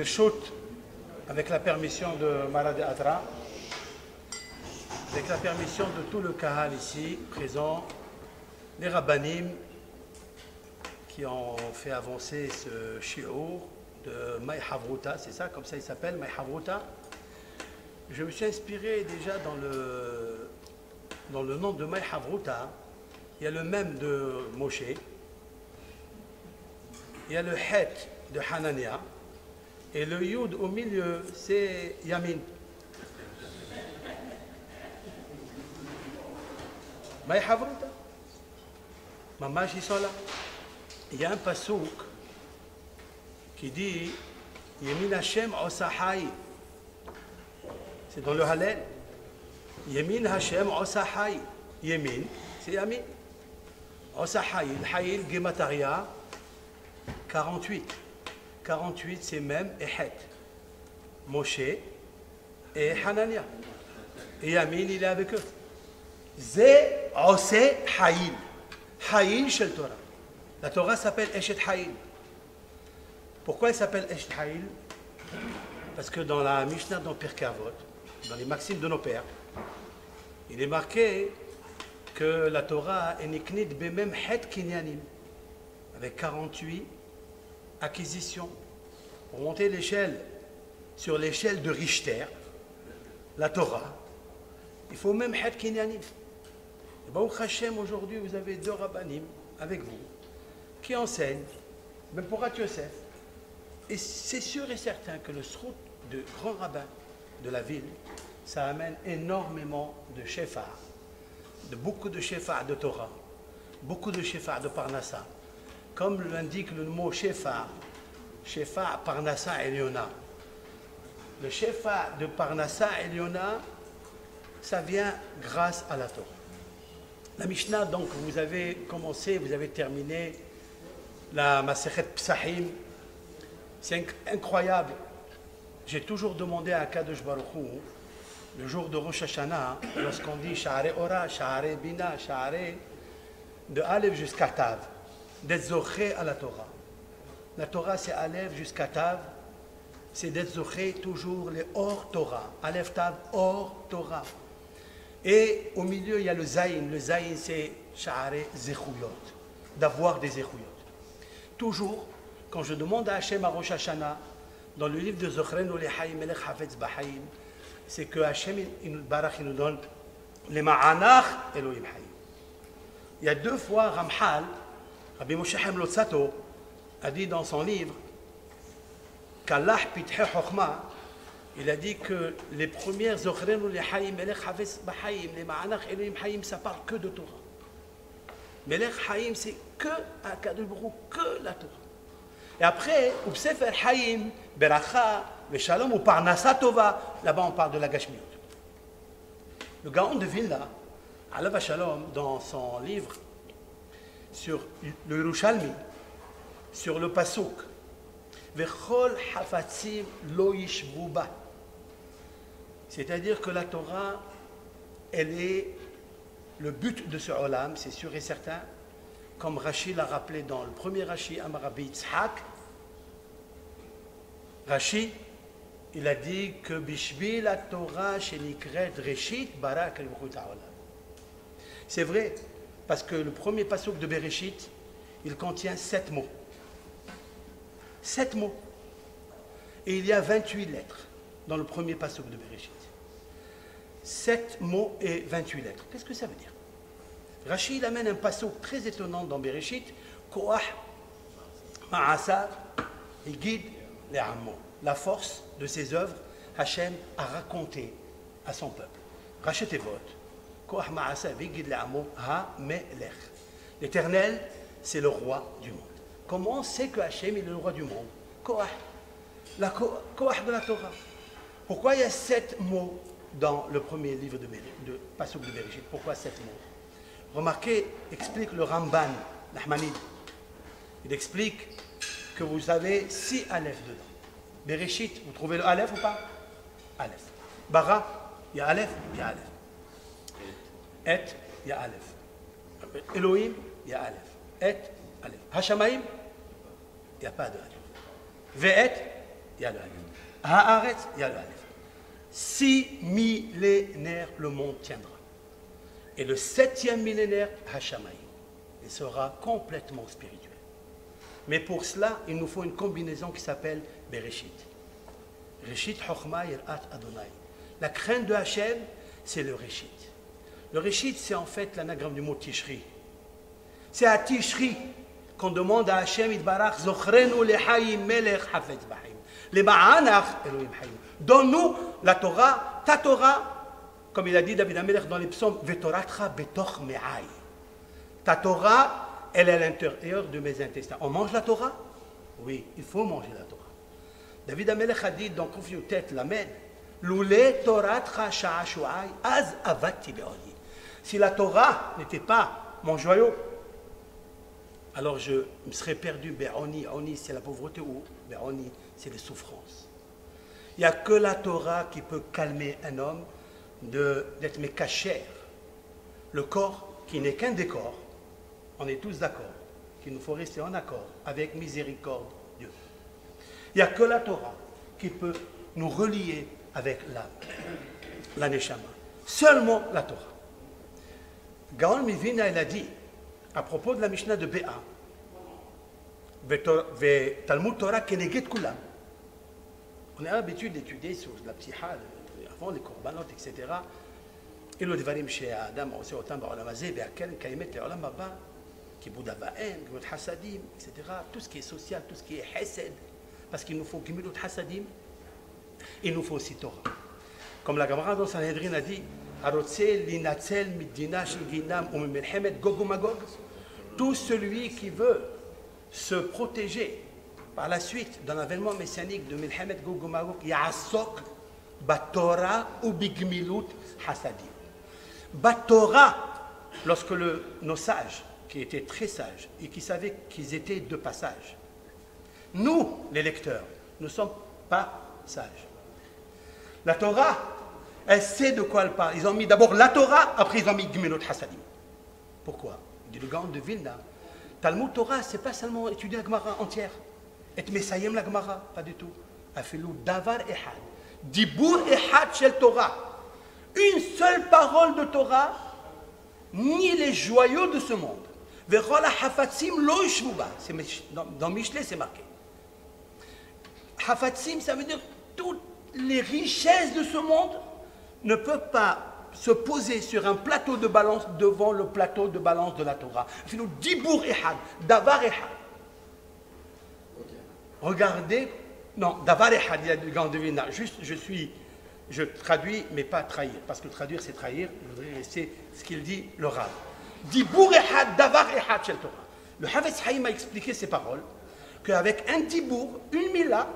Birshut, avec la permission de Marad Atra, avec la permission de tout le Kahal ici présent, les Rabbanim qui ont fait avancer ce shi'ur de Maï Havruta, c'est ça, comme ça il s'appelle, Maï Havruta. Je me suis inspiré déjà dans le nom de Maï Havruta, il y a le même de Moshe, il y a le Het de Hanania, et le Yud au milieu, c'est Yamin. Maï Havruta. Mamash, ils sont là. Il y a un pasouk qui dit Yemin Hashem Osahaï. C'est dans le Hallel. Yemin Hashem Osahaï. Yemin, c'est Yamin. Osahaï, le Haïl Gemataria, 48. 48, c'est même Ehet. Moshe et Hanania. Et Yamin, il est avec eux. Zé Ose Haïl. Haïl Shel Torah. La Torah s'appelle Eshet Haïl. Pourquoi elle s'appelle Eshet Haïl? Parce que dans la Mishnah, dans Pirkei Avot, dans les maximes de nos pères, il est marqué que la Torah est niknit bemem het kinyanim, avec 48 acquisitions. Pour monter l'échelle, sur l'échelle de Richter, la Torah, il faut même het kinyanim. Et Baruch Hashem, aujourd'hui, vous avez 2 rabbanim avec vous qui enseignent, même pour Rat Yosef. Et c'est sûr et certain que le srout de grand rabbin de la ville, ça amène énormément de shefar, beaucoup de shefar de Torah, beaucoup de shefar de Parnassa. Comme l'indique le mot shefar, shefar Parnassa Eliona. Le shefar de Parnassa Eliona, ça vient grâce à la Torah. La Mishnah, donc, vous avez commencé, vous avez terminé la Masechet Psahim. C'est incroyable. J'ai toujours demandé à Kadosh Baruch Hu, le jour de Rosh Hashanah, lorsqu'on dit Sha'are Ora, Sha'are Bina, Sha'are, de Aleph jusqu'à Tav, d'être zoché à la Torah. La Torah, c'est Aleph jusqu'à Tav, c'est d'être zoché toujours les hors Torah. Aleph Tav, hors Torah. Et au milieu, il y a le Zayin. Le Zayin, c'est Sha'are Zechuyot, d'avoir des Zechuyot. Toujours, quand je demande à Hachem à Rosh Hashanah, dans le livre de Zochrenu Lehaim Melech Hafetz Bahaim, c'est que Hachem il nous donne les Ma'anach Elohim Hayim. Il y a 2 fois Ramchal, Rabbi Moshe Chaim Lotzato, a dit dans son livre qu'Allah Pithe Chochma, il a dit que les premières Zochrenu Lehaim Melech Hafetz Bahaim, les Ma'anach Elohim Hayim, ça parle que de Torah. Melech Hayim, c'est que Akadosh Baruch Hu, que la Torah. Et après, ou Sefer Hayim, Beracha, Veshalom, ou Parnassa Tova, là-bas on parle de la Gashmiut. Le Gaon de Vilna, Alav Shalom, dans son livre sur le Yerushalmi, sur le Pasuk, Vechol Hafatzim Lo Yishvu Ba. C'est-à-dire que la Torah, elle est le but de ce olam, c'est sûr et certain, comme Rashi l'a rappelé dans le premier Rashi, Amar Rabbi Yitzhak. Rashi, il a dit que Bishbi la Torah shenikret Reshit barak el-Bechut ha'olam. C'est vrai, parce que le premier pasuk de Bereshit, il contient 7 mots. 7 mots. Et il y a 28 lettres dans le premier pasuk de Bereshit. 7 mots et 28 lettres. Qu'est-ce que ça veut dire? Rashi il amène un pasuk très étonnant dans Bereshit, Koach Ma'asa, il guide les Ammo. La force de ses œuvres, Hachem a raconté à son peuple. Rachetez-vot, Koach Ma'asa, il guide les Ammo, Ha-Me-Lech. L'Éternel, c'est le roi du monde. Comment on sait que Hachem est le roi du monde? Koach, la Koach de la Torah. Pourquoi il y a 7 mots dans le premier livre de pasuk de Bereshit? Pourquoi 7 mots? Remarquez, explique le Ramban, l'Ahmanid. Il explique que vous avez 6 Aleph dedans. Bereshit, vous trouvez le Aleph ou pas? Aleph. Bara, il y a Aleph, il y a Aleph. Et, il y a Aleph. Elohim, il y a Aleph. Et, Aleph. Hashamaim, il n'y a pas de Aleph. Ve'et, il il y a le alif. Haaretz, il y a le alif. 6 millénaires, le monde tiendra. Et le 7e millénaire, Hashamayim. Il sera complètement spirituel. Mais pour cela, il nous faut une combinaison qui s'appelle Bereshit. Reshit Chochma Yirat Adonai. La crainte de Hachem, c'est le Reshit. Le Reshit, c'est en fait l'anagramme du mot Tishri. C'est à Tishri qu'on demande à Hachem Yitbarach Zochrenu lehayim melech hafetz b'chaim. Les Ba'anach Elohim hayim. Donne-nous la Torah, ta Torah, comme il a dit David HaMelech dans les psaumes, Vetoratcha betoch me'ai. Ta Torah, elle est à l'intérieur de mes intestins. On mange la Torah? Oui, il faut manger la Torah. David HaMelech a dit dans Kuf Yutet Lamed, Loulé Toratcha sha'ashu'ai, az avati be'oli. Si la Torah n'était pas mon joyau, alors je me serais perdu. Be'oni, oni c'est la pauvreté, ou be'oni c'est les souffrances. Il n'y a que la Torah qui peut calmer un homme d'être mécachère. Le corps qui n'est qu'un décor, on est tous d'accord, qu'il nous faut rester en accord avec miséricorde Dieu. Il n'y a que la Torah qui peut nous relier avec l'âme, la Neshama. Seulement la Torah. Gaon Mivina, il a dit, à propos de la Mishnah de Béa, Talmud Torah Keneged Kulam. On a l'habitude d'étudier sur la psycha, avant les korbanot, etc. Et le dvarim chez Adam, on sait autant dans la mazé, Beakel, Kaimet, le Olam Abba, Kibud Avaen, Gimut Hasadim, etc. Tout ce qui est social, tout ce qui est Hesed, parce qu'il nous faut Gimut Hasadim, il nous faut aussi Torah. Comme la Gemara dans Sanhedrin a dit, tout celui qui veut se protéger par la suite d'un avènement messianique de Milhemet Gog Magog, Ya'asok Batora ou Bigmilut Hasadim. Batora, lorsque nos sages, qui étaient très sages et qui savaient qu'ils étaient de passage, nous, les lecteurs, ne sommes pas sages. La Torah, elle sait de quoi elle parle. Ils ont mis d'abord la Torah, après ils ont mis Gmilut Hasadim. Pourquoi? Il dit le Gaon de Vilna. Talmud Torah, c'est pas seulement étudier la Gemara entière. Et Messayem la Gemara, pas du tout. Afilou Davar Ehad. Dibur Ehad Shel Torah. Une seule parole de Torah, ni les joyaux de ce monde. Verola Hafatsim Lo Yishvuba. Dans Michelet, c'est marqué. Hafatsim, ça veut dire toutes les richesses de ce monde ne peuvent pas se poser sur un plateau de balance devant le plateau de balance de la Torah. Afilou Dibur Ehad. Davar Ehad. Regardez, non, Davar Ehad, il y a du Gaon de Vilna. Juste, je traduis, mais pas trahir, parce que traduire, c'est trahir. Je voudrais laisser ce qu'il dit, le Rav. Dibur Ehad, Davar Ehad Shel Torah. Le Havetz Haïm a expliqué ces paroles, qu'avec un Dibur, une Mila,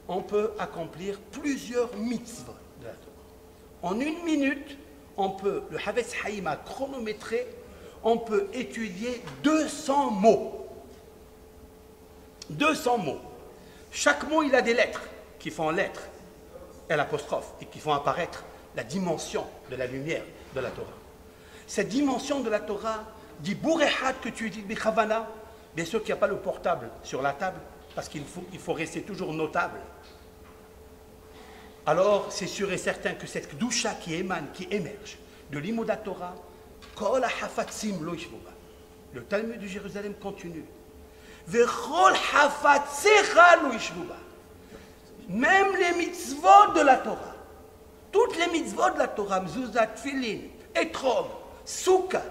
on peut accomplir plusieurs mitzvot de la Torah. En une minute, le Havetz Haïm a chronométré, on peut étudier 200 mots. 200 mots. Chaque mot, il a des lettres qui font lettres et l'apostrophe et qui font apparaître la dimension de la lumière de la Torah. Cette dimension de la Torah, dit Bourehad que tu dis Bichavana, bien sûr qu'il n'y a pas le portable sur la table parce qu'il faut rester toujours notable. Alors, c'est sûr et certain que cette Kdusha qui émane, qui émerge de l'Imoda Torah, Kol HaFatzim Lo Yishvuba. Le Talmud de Jérusalem continue. Même les mitzvot de la Torah, toutes les mitzvot de la Torah, Mzuzat, Tfilin, Etrom, Souka,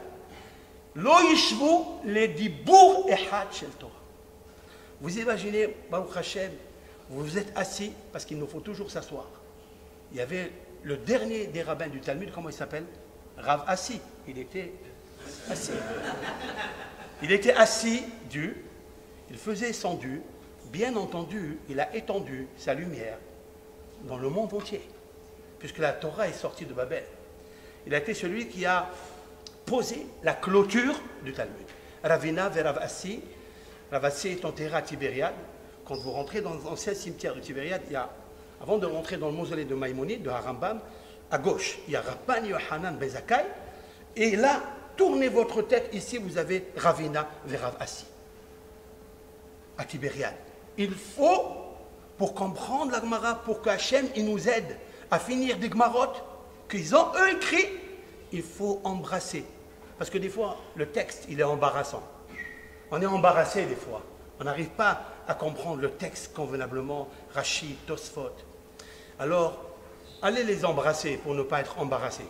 Lo Yishvu, les Dibur Ehad Shel Torah. Vous imaginez, Baruch Hashem, vous vous êtes assis, parce qu'il nous faut toujours s'asseoir. Il y avait le dernier des rabbins du Talmud, comment il s'appelle? Rav Assi. Il était assis. Il était assis, il faisait son dû, bien entendu, il a étendu sa lumière dans le monde entier, puisque la Torah est sortie de Babel. Il a été celui qui a posé la clôture du Talmud. Ravina vers Rav Assi. Rav Assi est enterré à Tibériade. Quand vous rentrez dans l'ancien cimetière de Tibériade, avant de rentrer dans le mausolée de Maïmonide, de Harambam, à gauche, il y a Rabban Yohanan Ben Zakkai, et là, tournez votre tête, ici vous avez Ravina vers Rav Assi. À Tibériade. Il faut pour comprendre la Gemara, pour qu'Hachem il nous aide à finir des Gemarot qu'ils ont eux écrits, il faut embrasser. Parce que des fois, le texte, il est embarrassant. On est embarrassé des fois. On n'arrive pas à comprendre le texte convenablement, Rachid, Tosfot. Alors, allez les embrasser pour ne pas être embarrassés.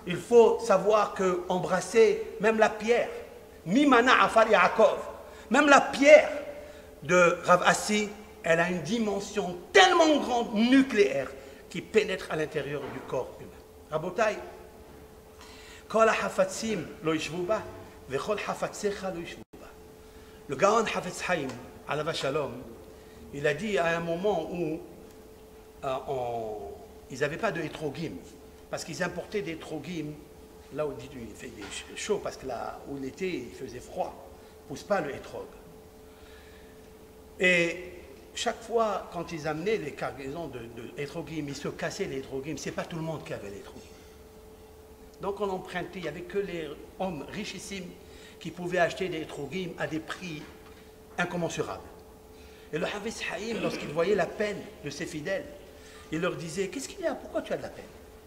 Il faut savoir que embrasser même la pierre, Mimana Afar Yaakov, même la pierre de Rav Assi, elle a une dimension tellement grande, nucléaire, qui pénètre à l'intérieur du corps humain. Rabotai, Kol hafatzim lo yishvu ba, vechol hafatzecha lo yishvu ba. Le Gaon Hafetz Haïm, Alav Shalom, il a dit à un moment où ils n'avaient pas de hétrogim, parce qu'ils importaient des hétrogim, là où il fait chaud, parce que là où l'été il faisait froid, ne pousse pas le hétrog. Et chaque fois, quand ils amenaient les cargaisons de hétrogim, ils se cassaient les hétrogim, ce n'est pas tout le monde qui avait l'hétrogim. Donc on empruntait, il n'y avait que les hommes richissimes qui pouvaient acheter des hétrogim à des prix incommensurables. Et le Hafetz Haïm, lorsqu'il voyait la peine de ses fidèles, il leur disait, qu'est-ce qu'il y a? Pourquoi tu as de la peine?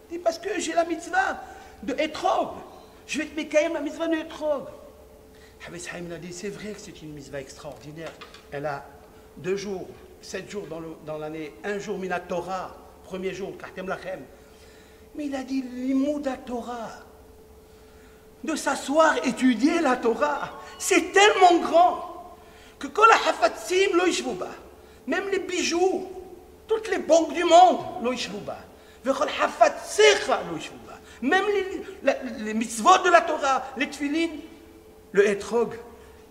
Il dit, parce que j'ai la mitzvah de hétrog. Je vais te mécaïm la mitzvah de hétrog. Hafetz Haïm a dit, c'est vrai que c'est une mitzvah extraordinaire. Elle a 2 jours, 7 jours dans l'année, 1 jour Minat Torah, premier jour, Kartem Lachem. Mais il a dit, l'imoud Torah, de s'asseoir, étudier la Torah, c'est tellement grand que quand la hafatzim lo yishvu ba, même les bijoux, toutes les banques du monde lo yishvu ba, vechol hafatzecha lo yishvu ba, même les mitzvot de la Torah, les tfilin, le hétrog,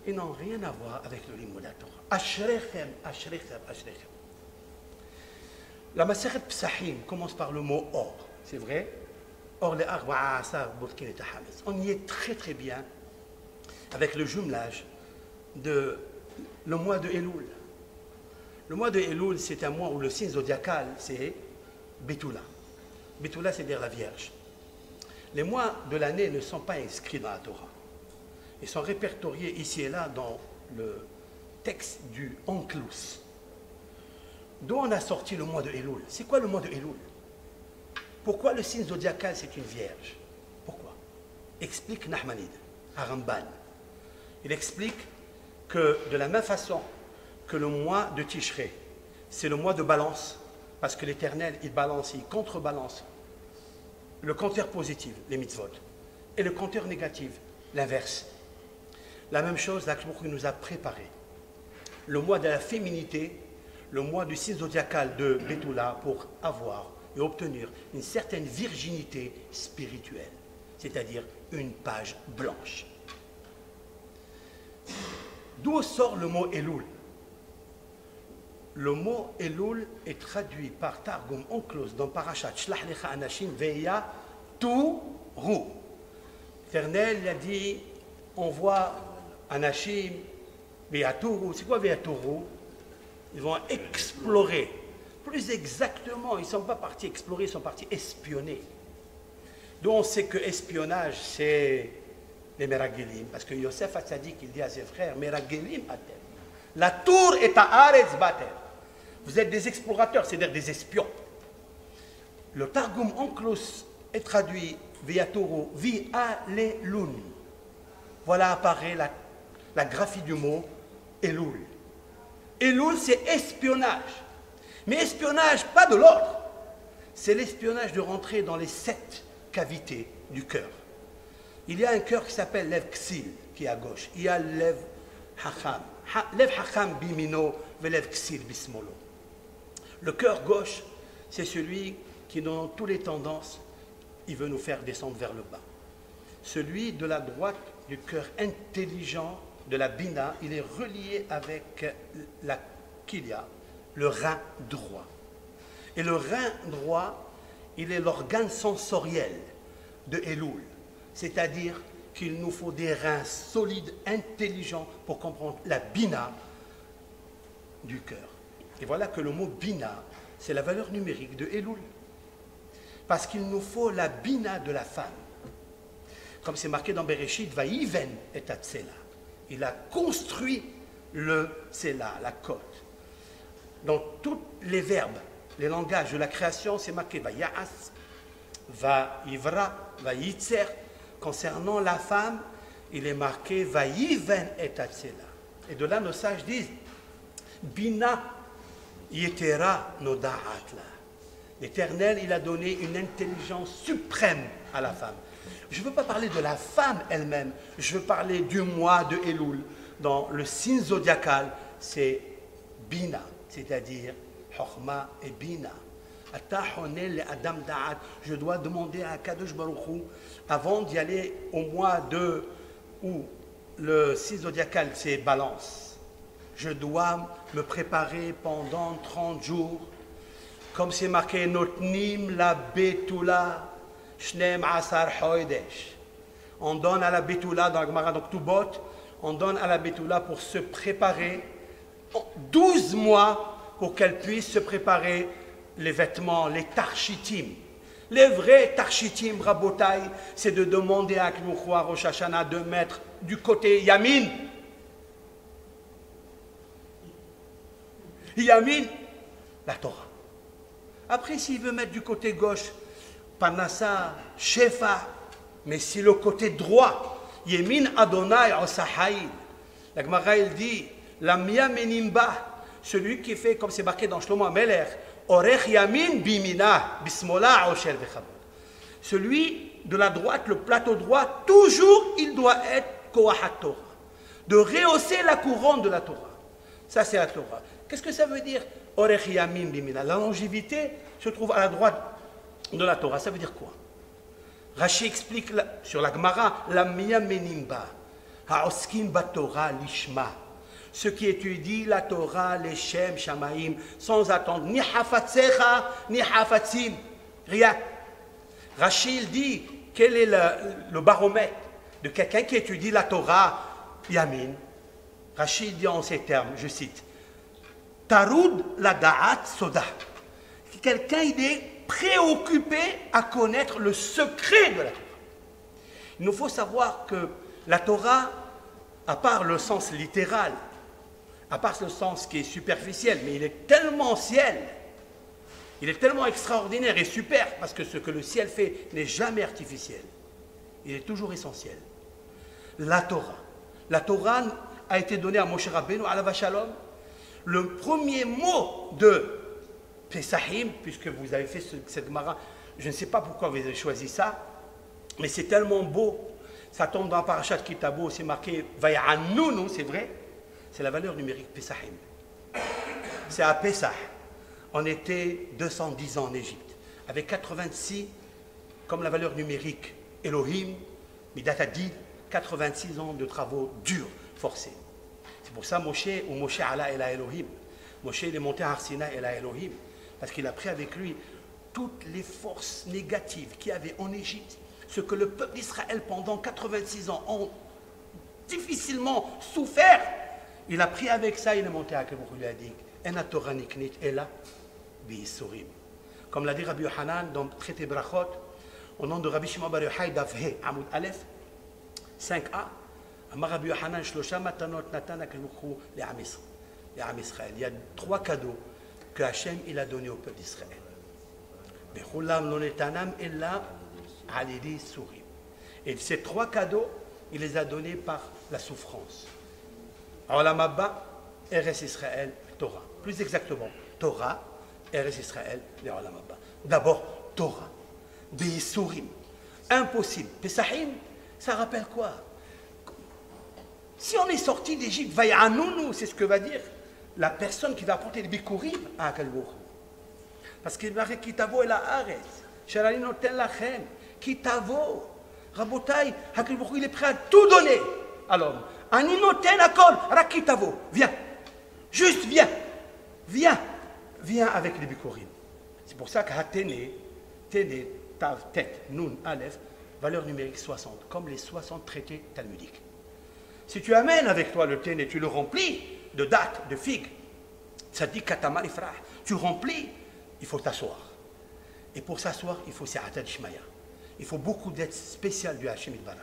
ils n'ont rien à voir avec le limud Torah. Ashrechem, ashrechem, ashrechem. La Masechet Psachim commence par le mot or, c'est vrai. Or, les arba'a asar burkin et tahametz. On y est très très bien avec le jumelage de le mois de Elul. Le mois de Elul, c'est un mois où le signe zodiacal, c'est Betula. Betula, c'est-à-dire la Vierge. Les mois de l'année ne sont pas inscrits dans la Torah. Ils sont répertoriés ici et là dans le texte du Onkelos. D'où on a sorti le mois de Elul? C'est quoi le mois de Elul? Pourquoi le signe zodiacal c'est une vierge? Pourquoi? Explique Nahmanide, à Ramban. Il explique que de la même façon que le mois de Tishré, c'est le mois de balance, parce que l'Éternel, il balance, il contrebalance le compteur positif, les mitzvot, et le compteur négatif, l'inverse. La même chose, l'Akhlbouk nous a préparé. Le mois de la féminité, le mois du signe zodiacal de Betula pour avoir et obtenir une certaine virginité spirituelle, c'est-à-dire une page blanche. D'où sort le mot Elul? Le mot Elul est traduit par Targum Onkelos dans Parashat Shlach Lecha Anashim Veya Touru. L'Éternel a dit, on voit Anashim, Veya Touru. C'est quoi Veya Touru? Ils vont explorer. Plus exactement, ils ne sont pas partis explorer, ils sont partis espionner. Donc on sait que espionnage, c'est les Meragelim. Parce que Yosef Hatzadik, il dit à ses frères, Meragelim Atem. La tour est à Aretz Bater. Vous êtes des explorateurs, c'est-à-dire des espions. Le Targum Onkelos est traduit via Toro, vi alelun. Voilà apparaît la graphie du mot Elul. Elul, c'est espionnage. Mais espionnage, pas de l'ordre. C'est l'espionnage de rentrer dans les 7 cavités du cœur. Il y a un cœur qui s'appelle Lev Ksil, qui est à gauche. Il y a Lev Hacham. Lev Hacham bimino, Lev Ksil bismolo. Le cœur gauche, c'est celui qui, dans toutes les tendances, il veut nous faire descendre vers le bas. Celui de la droite, du cœur intelligent, de la bina, il est relié avec la kilia, le rein droit. Et le rein droit, il est l'organe sensoriel de Elul. C'est-à-dire qu'il nous faut des reins solides, intelligents pour comprendre la bina du cœur. Et voilà que le mot bina, c'est la valeur numérique de Elul. Parce qu'il nous faut la bina de la femme. Comme c'est marqué dans Bereshit, Vaïven et Atsela. Il a construit le Tsela, la côte. dans tous les verbes, les langages de la création, c'est marqué Vaya'as, Va'ivra, Va'yitzer. Concernant la femme, il est marqué Vayiven et Atsela. Et de là, nos sages disent Bina Yetera Noda'atla. L'Éternel, il a donné une intelligence suprême à la femme. Je ne veux pas parler de la femme elle-même, je veux parler du mois de Elul. Dans le signe zodiacal, c'est Bina, c'est-à-dire Chokhma et Bina. Je dois demander à Kadosh Baruch Hu, avant d'y aller au mois de où le signe zodiacal, c'est Balance. Je dois me préparer pendant 30 jours. Comme c'est marqué, Notnim la Betula, Shnem Asar Hoidesh. On donne à la Betula, dans la Gemara, donc Tubot, on donne à la Betula pour se préparer 12 mois pour qu'elle puisse se préparer les vêtements, les tarchitim. Les vrais tarchitim, Rabotai, c'est de demander à Klouchoua Rosh Hashanah de mettre du côté Yamin. Yamin, la Torah. Après, s'il veut mettre du côté gauche, Panassa, Shefa, mais si le côté droit, Yemin Adonai Osahaïl. La Gemara, il dit, la Mia Menimba, celui qui fait, comme c'est marqué dans Shlomo Ameler, Orech Yamin Bimina, Bismola Oshel Vechabot. Celui de la droite, le plateau droit, toujours il doit être Koahat Torah. De rehausser la couronne de la Torah. Ça, c'est la Torah. Qu'est-ce que ça veut dire Orech Yamin Bimina? La longévité se trouve à la droite de la Torah. Ça veut dire quoi? Rashi explique sur la Gemara, la Mia Menimba, Haoskim Batorah Lishma. Ceux qui étudient la Torah, les Shem, Shamaim, sans attendre ni Hafatsecha, ni Hafatsim, rien. Rachid dit, quel est le baromètre de quelqu'un qui étudie la Torah, Yamin? Rachid dit en ces termes, je cite, Tarud la Da'at Soda. Quelqu'un, il est préoccupé à connaître le secret de la Torah. Il nous faut savoir que la Torah, à part le sens littéral, à part ce sens qui est superficiel, mais il est tellement ciel, il est tellement extraordinaire et super, parce que ce que le ciel fait n'est jamais artificiel, il est toujours essentiel. La Torah a été donnée à Moshe Rabbeinu, alav shalom. Le premier mot de Pesachim, puisque vous avez fait cette Gemara, je ne sais pas pourquoi vous avez choisi ça, mais c'est tellement beau, ça tombe dans Parashat Kitabo, c'est marqué Vaya'anunu, c'est vrai. C'est la valeur numérique Pesachim. C'est à Pesach. On était 210 ans en Égypte. Avec 86, comme la valeur numérique Elohim, Midat Hadid, 86 ans de travaux durs, forcés. C'est pour ça Moshe Allah et la Elohim. Moshe il est monté à Har Sinaï et la Elohim. Parce qu'il a pris avec lui toutes les forces négatives qu'il y avait en Égypte. Ce que le peuple d'Israël pendant 86 ans ont difficilement souffert. Il a pris avec ça, il est monté à Kebouch, il a dit Ena Torah niknit ela bi'isurim. Comme l'a dit Rabbi Yohanan dans le traité Brachot, au nom de Rabbi Shimon Bar Yochai Davhe Amoud Aleph 5a, Amar Rabbi Yohanan Shlosha matanot natan Kebouch les Am Israël. Il y a 3 cadeaux que Hachem il a donnés au peuple d'Israël. Bechulam lo netanam ella alidi surim. Et ces 3 cadeaux, il les a donnés par la souffrance. Olam Abba, Eretz Israël, Torah. Plus exactement, Torah, Eretz Israël, et Olam Abba. D'abord, Torah. Be'isurim. Impossible. Pesachim, ça rappelle quoi? Si on est sorti d'Égypte, Vaya'anunu, c'est ce que va dire la personne qui va apporter les bikurim à Akalbourg. Parce qu'il va dire Kitavo et la Haaretz. Sharali noten lachem. Kitavo. Rabotai, Akalbourg, il est prêt à tout donner à l'homme. Aninoten akol, rakitavo, viens, juste viens, viens avec les bikurim. C'est pour ça qu'Hatene, Tene, Tav, Tet, Nun, Aleph, valeur numérique 60, comme les 60 traités talmudiques. Si tu amènes avec toi le Tene et tu le remplis de dattes, de figues, ça dit Katama Ifrah, tu remplis, il faut t'asseoir. Et pour s'asseoir, il faut Si'atad Shmaya. Il faut beaucoup d'aide spéciale du Hachem Yitbarach.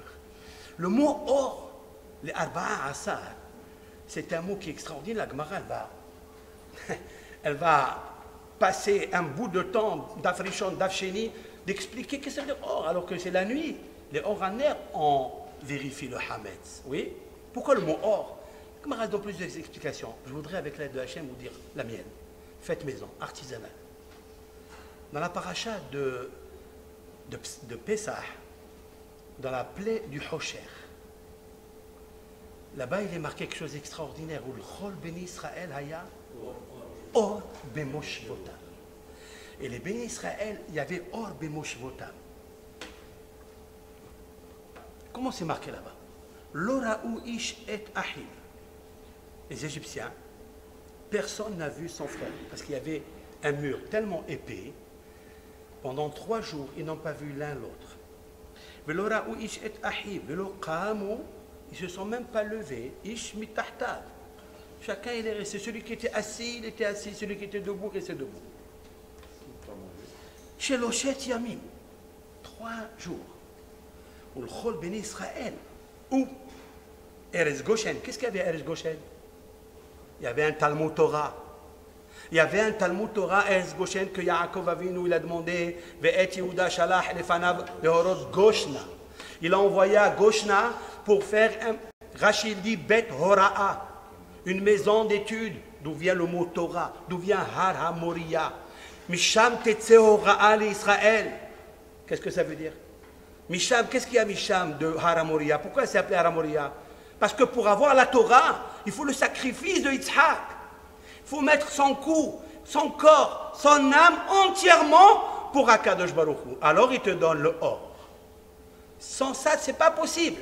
Le mot or, les Arba'a Asar, c'est un mot qui est extraordinaire. La Gemara, elle va passer un bout de temps d'Africhon, d'Afcheni, d'expliquer qu'est-ce que ça veut dire or, alors que c'est la nuit. Les Oranais, on vérifie le Hametz. Oui? Pourquoi le mot or? Comme il y a plusieurs explications. Je voudrais, avec l'aide de Hachem, vous dire la mienne. Faites maison, artisanale. Dans la paracha de Pessah, dans la plaie du Hosher, là-bas, il est marqué quelque chose d'extraordinaire, où le Chol Béni Israël haya or bemoshvotam. Et les Béni Israël, il y avait or bemoshvotam. Comment c'est marqué là-bas? L'oraou ish et ahim. Les Égyptiens, personne n'a vu son frère, parce qu'il y avait un mur tellement épais, pendant 3 jours, ils n'ont pas vu l'un l'autre. L'oraou ish et ahim, velo qamu. Ils ne se sont même pas levés. Ish mitahtav. Chacun il est resté. Celui qui était assis, il était assis. Celui qui était debout, il restait debout. Chez Lochet Yamim, 3 jours. Où le Chol Béni Israël. Où Eretz Goshen. Qu'est-ce qu'il y avait à Eretz Goshen? Il y avait un Talmud Torah. Il y avait un Talmud Torah Eretz Goshen que Yaakov Avinu il a demandé. Ve'et Yehuda shalach lefanav behorot Goshna. Il a envoyé à Goshna pour faire un, Rachid dit, Bet Hora'a, une maison d'études, d'où vient le mot Torah, d'où vient Har HaMoriya. Misham Tetse Hora'a l'Israël. Qu'est-ce que ça veut dire? Misham, qu'est-ce qu'il y a Misham de Har HaMoriya? Pourquoi c'est appelé Har HaMoriya? Parce que pour avoir la Torah, il faut le sacrifice de Yitzhak. Il faut mettre son cou, son corps, son âme entièrement pour Akadosh Baruch Hu. Alors il te donne le or. Sans ça, ce n'est pas possible.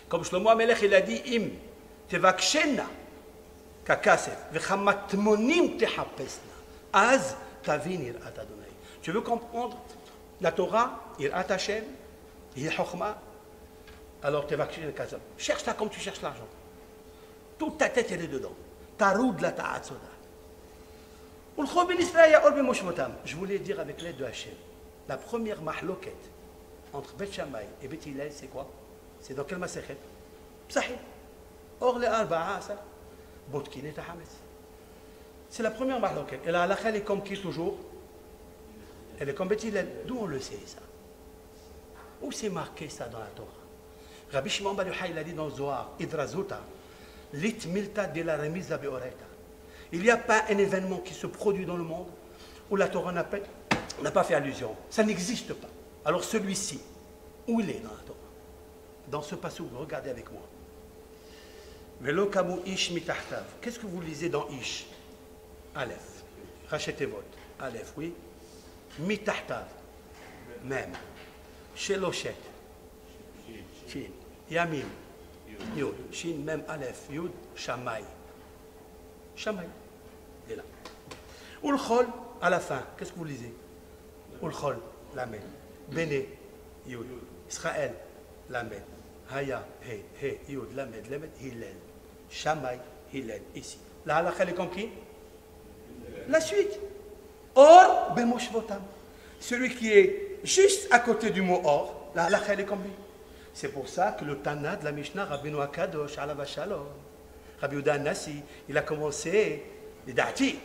Comme Shlomo HaMelech, il a dit, Im tevakshena kakasef v'chamatmonim tehapesna az tavin irat Adonai. Tu veux comprendre la Torah, irat Hashem, hi chokhma, alors tevakshena kakasef. Cherche-la comme tu cherches l'argent. Toute ta tête, elle est dedans. Taroud la ta'atzoda. Ulchol ben Israël ya or b'moshvotam. Je voulais dire avec l'aide de Hashem, la première mahloket entre Bet Shammai et Bet Hillel, c'est quoi? C'est dans quel masechet? Psahim. Or les arba'a, ça, Botkin et Hametz. C'est la première mahloket. Et la halakha, elle est comme qui toujours? Elle est comme Bet Hillel. D'où on le sait ça? Où c'est marqué ça dans la Torah? Rabbi Shimon Bar Yochai, il a dit dans Zohar, Idrazuta, Lit milta de la remise la beoreta. Il n'y a pas un événement qui se produit dans le monde où la Torah n'a pas fait allusion. Ça n'existe pas. Alors celui-ci, où il est dans la Torah? Dans ce passage, regardez avec moi. Velo kamu ish mitahtav. Qu'est-ce que vous lisez dans ish? Aleph. Rachetez votre. Aleph, oui. Mitahtav. Même. Sheloshet. Shin. Yamim. Yud. Shin, même Aleph. Yud. Shammai. Shammai. Il est là. Ulchol, à la fin. Qu'est-ce que vous lisez? Ulchol, Lamed. Béné, Yud. Israël, Lamed. Haya, He, Yud, Lamed, Lamed, Hillel. Shammai, Hillel. Ici. La halakha, elle est comme qui? La suite. Or, bemoshvotam. Celui qui est juste à côté du mot or, la halakha, elle est comme lui. C'est pour ça que le Tana de la Mishnah, Rabbeinu Akadosh, Alav Shalom, Rabbi Yehuda Nassi, il a commencé, les Dati,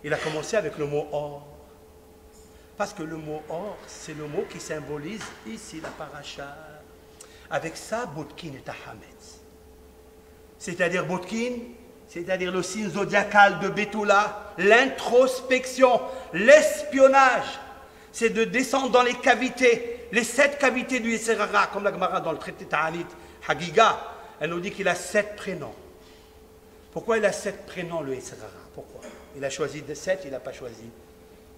il a commencé avec le mot or. Parce que le mot or, c'est le mot qui symbolise ici la paracha. Avec ça, Botkin et Hametz. C'est-à-dire Botkin, c'est-à-dire le signe zodiacal de Betula, l'introspection, l'espionnage. C'est de descendre dans les cavités, les 7 cavités du Yetzer Hara, comme la Gemara dans le traité Ta'anit, Hagiga, elle nous dit qu'il a 7 prénoms. Pourquoi il a 7 prénoms, le Yetzer Hara? Pourquoi? Il a choisi de 7, il n'a pas choisi.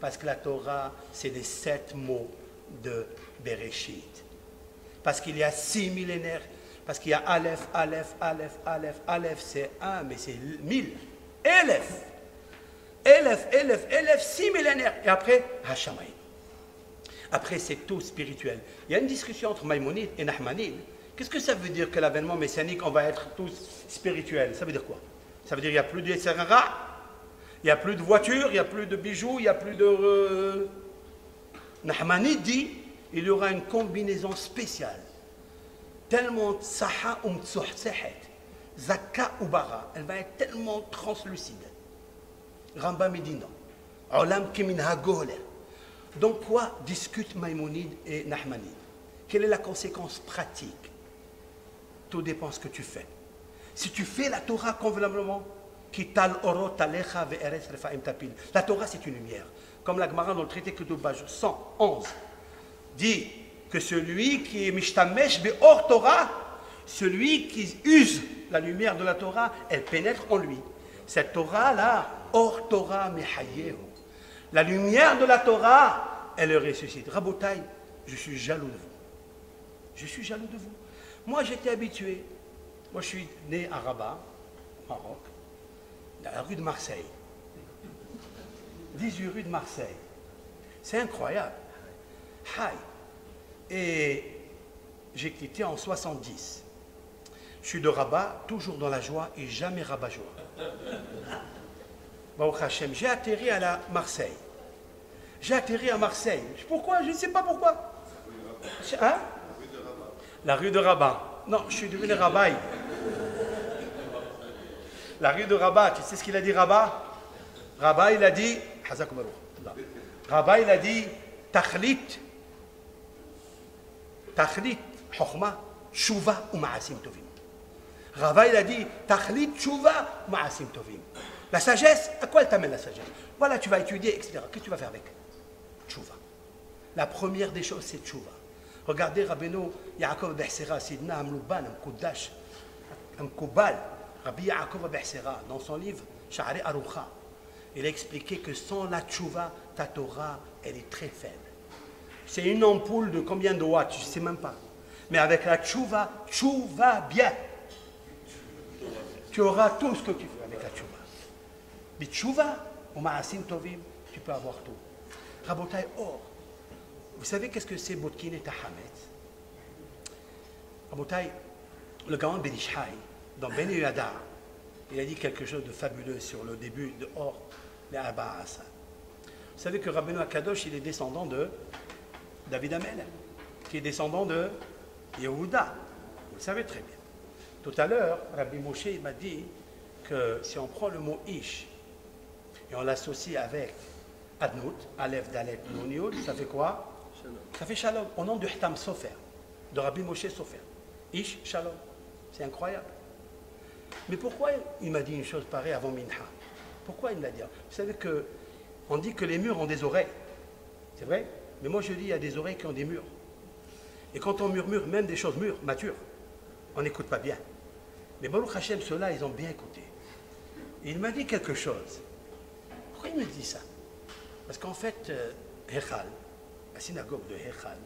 Parce que la Torah, c'est les 7 mots de Bereshit. Parce qu'il y a 6 millénaires. Parce qu'il y a Aleph, Aleph, Aleph, Aleph. Aleph, c'est 1, mais c'est 1000. Elef. Elef, Elef, Elef, 6 millénaires. Et après, Hashamayim. Après, c'est tout spirituel. Il y a une discussion entre Maïmonide et Nahmanide. Qu'est-ce que ça veut dire que l'avènement messianique, on va être tous spirituels? Ça veut dire quoi? Ça veut dire qu'il n'y a plus de Yetzer Hara, il n'y a plus de voitures, il n'y a plus de bijoux, il n'y a plus de... Nahmanide dit, il y aura une combinaison spéciale. Tellement Saha Tsuhsehet, Zakka Ubara, elle va être tellement translucide. Ramba Medina. Olam Keminha Gohler. Donc quoi discutent Maïmonide et Nahmanide? Quelle est la conséquence pratique? Tout dépend de ce que tu fais. Si tu fais la Torah convenablement, la Torah c'est une lumière. Comme la Gemara dans le traité Ketub page 111 dit que celui qui est Mishtamesh Be'or Torah, celui qui use la lumière de la Torah, elle pénètre en lui. Cette Torah-là, Or Torah Mehayehu. La lumière de la Torah, elle le ressuscite. Rabotai, je suis jaloux de vous. Je suis jaloux de vous. Moi, j'étais habitué. Moi, je suis né à Rabat, au Maroc, dans la rue de Marseille. 18 rue de Marseille. C'est incroyable. Haï. Et j'ai quitté en 70. Je suis de Rabat, toujours dans la joie et jamais rabat-joie. Baruch Hashem, j'ai atterri à Marseille. J'ai atterri à Marseille. Pourquoi? Je ne sais pas pourquoi. Hein? La rue de Rabat. Non, je suis devenu rabaï. La rue de Rabat, tu sais ce qu'il a dit Rabat? Rabat, il a dit, Rabat, il a dit, Takhlit, Chokhma, Chouva ou Ma'asim Tovim. Rabat, il a dit, Takhlit, Chouva, Ma'asim Tovim. La sagesse, à quoi elle t'amène la sagesse? Voilà, tu vas étudier, etc. Qu'est-ce que tu vas faire avec? Chouva. La première des choses, c'est Chouva. Regardez Rabbeinu Yaakov Behsera, Sidna Amlouban, Amkoudash, Amkoubal, Rabbi Yaakov Behsera, dans son livre Sha'ari Arucha, il a expliqué que sans la tchouva, ta Torah, elle est très faible. C'est une ampoule de combien de watts, je ne sais même pas. Mais avec la tchouva, tchouva bien. Tu auras tout ce que tu veux avec la tchouva. Mais tchouva, ou ma'asim tovim, tu peux avoir tout. Rabotai or. Vous savez qu'est-ce que c'est Botkin et Tahamet? Rabotai, le Gaon Ben Ishai, dans Ben Yada, il a dit quelque chose de fabuleux sur le début de Or, les Arba Asa. Vous savez que Rabbeinu Akadosh, il est descendant de David Amel, qui est descendant de Yehuda. Vous le savez très bien. Tout à l'heure, Rabbi Moshe m'a dit que si on prend le mot Ish et on l'associe avec Adnout, Aleph, Dalet, Nun, Yud, ça fait quoi? Shalom. Ça fait Shalom, au nom du Htam Sofer, de Rabbi Moshe Sofer. Ish, Shalom. C'est incroyable. Mais pourquoi il m'a dit une chose pareille avant Minha? Pourquoi il me l'a dit? Vous savez qu'on dit que les murs ont des oreilles. C'est vrai? Mais moi je dis qu'il y a des oreilles qui ont des murs. Et quand on murmure, même des choses mûres, matures, on n'écoute pas bien. Mais Baruch Hashem, ceux-là, ils ont bien écouté. Et il m'a dit quelque chose. Pourquoi il me dit ça? Parce qu'en fait, Hechal, la synagogue de Hechal,